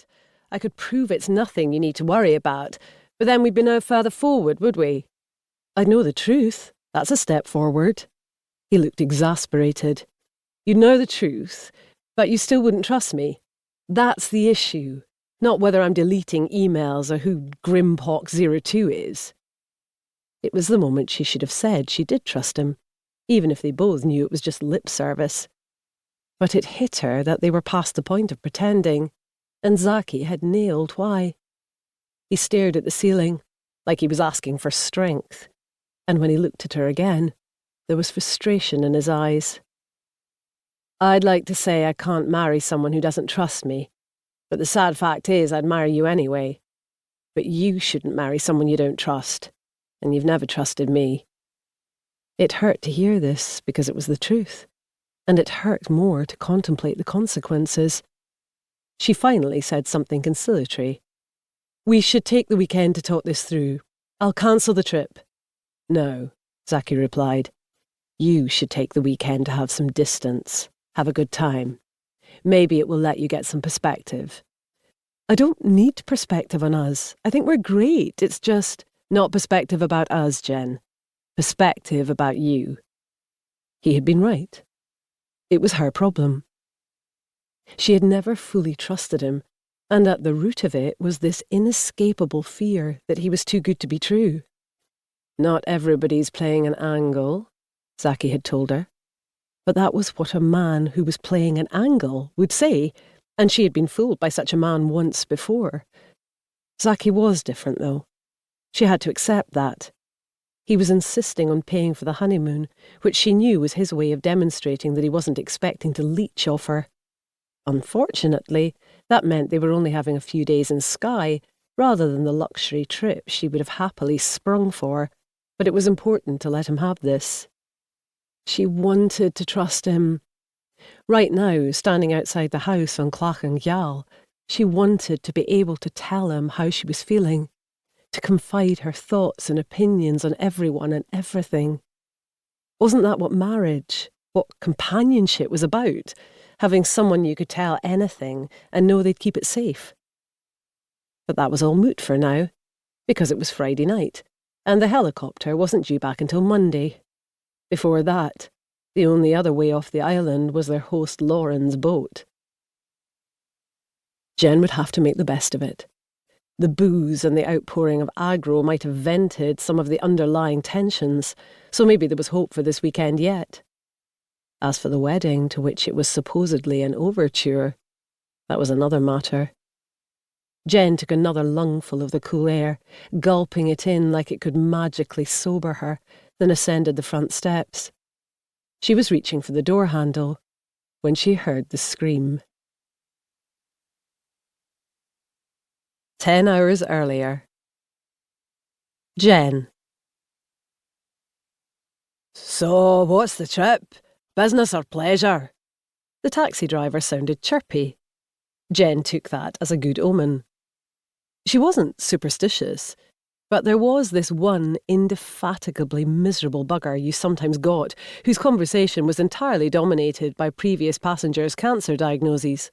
said. I could prove it's nothing you need to worry about, but then we'd be no further forward, would we? I'd know the truth. That's a step forward. He looked exasperated. You'd know the truth, but you still wouldn't trust me. That's the issue, not whether I'm deleting emails or who Grimpox02 is. It was the moment she should have said she did trust him, even if they both knew it was just lip service. But it hit her that they were past the point of pretending, and Zaki had nailed why. He stared at the ceiling, like he was asking for strength, and when he looked at her again, there was frustration in his eyes. I'd like to say I can't marry someone who doesn't trust me, but the sad fact is I'd marry you anyway. But you shouldn't marry someone you don't trust, and you've never trusted me. It hurt to hear this because it was the truth, and it hurt more to contemplate the consequences. She finally said something conciliatory. We should take the weekend to talk this through. I'll cancel the trip. No, Zaki replied. You should take the weekend to have some distance, have a good time. Maybe it will let you get some perspective. I don't need perspective on us. I think we're great. It's just not perspective about us, Jen. Perspective about you. He had been right. It was her problem. She had never fully trusted him, and at the root of it was this inescapable fear that he was too good to be true. Not everybody's playing an angle, Zaki had told her. But that was what a man who was playing an angle would say, and she had been fooled by such a man once before. Zaki was different, though. She had to accept that. He was insisting on paying for the honeymoon, which she knew was his way of demonstrating that he wasn't expecting to leech off her. Unfortunately, that meant they were only having a few days in Skye, rather than the luxury trip she would have happily sprung for, but it was important to let him have this. She wanted to trust him. Right now, standing outside the house on Clachan-Gyal, she wanted to be able to tell him how she was feeling, to confide her thoughts and opinions on everyone and everything. Wasn't that what marriage, what companionship was about? Having someone you could tell anything and know they'd keep it safe. But that was all moot for now, because it was Friday night, and the helicopter wasn't due back until Monday. Before that, the only other way off the island was their host Lauren's boat. Jen would have to make the best of it. The booze and the outpouring of aggro might have vented some of the underlying tensions, so maybe there was hope for this weekend yet. As for the wedding, to which it was supposedly an overture, that was another matter. Jen took another lungful of the cool air, gulping it in like it could magically sober her, then ascended the front steps. She was reaching for the door handle when she heard the scream. 10 hours earlier. Jen. So, what's the trip? Business or pleasure? The taxi driver sounded chirpy. Jen took that as a good omen. She wasn't superstitious, but there was this one indefatigably miserable bugger you sometimes got, whose conversation was entirely dominated by previous passengers' cancer diagnoses.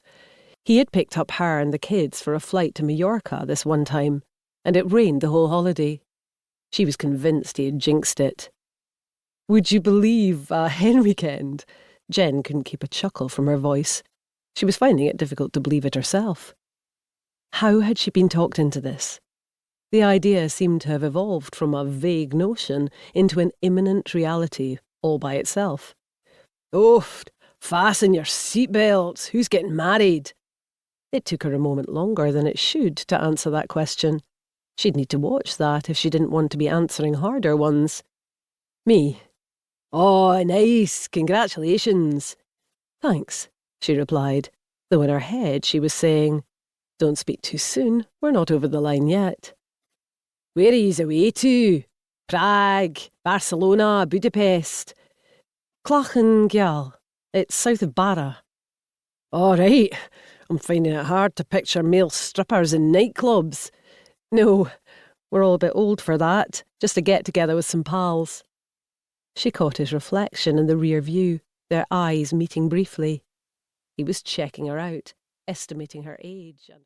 He had picked up her and the kids for a flight to Mallorca this one time, and it rained the whole holiday. She was convinced he had jinxed it. Would you believe a hen weekend? Jen couldn't keep a chuckle from her voice. She was finding it difficult to believe it herself. How had she been talked into this? The idea seemed to have evolved from a vague notion into an imminent reality all by itself. Oof, fasten your seatbelts. Who's getting married? It took her a moment longer than it should to answer that question. She'd need to watch that if she didn't want to be answering harder ones. Me. Oh, nice. Congratulations. Thanks, she replied, though in her head she was saying, Don't speak too soon. We're not over the line yet. Where are yous away to? Prague, Barcelona, Budapest. Clachan-Gyal. It's south of Barra. All right. I'm finding it hard to picture male strippers in nightclubs. No, we're all a bit old for that, just to get together with some pals. She caught his reflection in the rear view, their eyes meeting briefly. He was checking her out, estimating her age and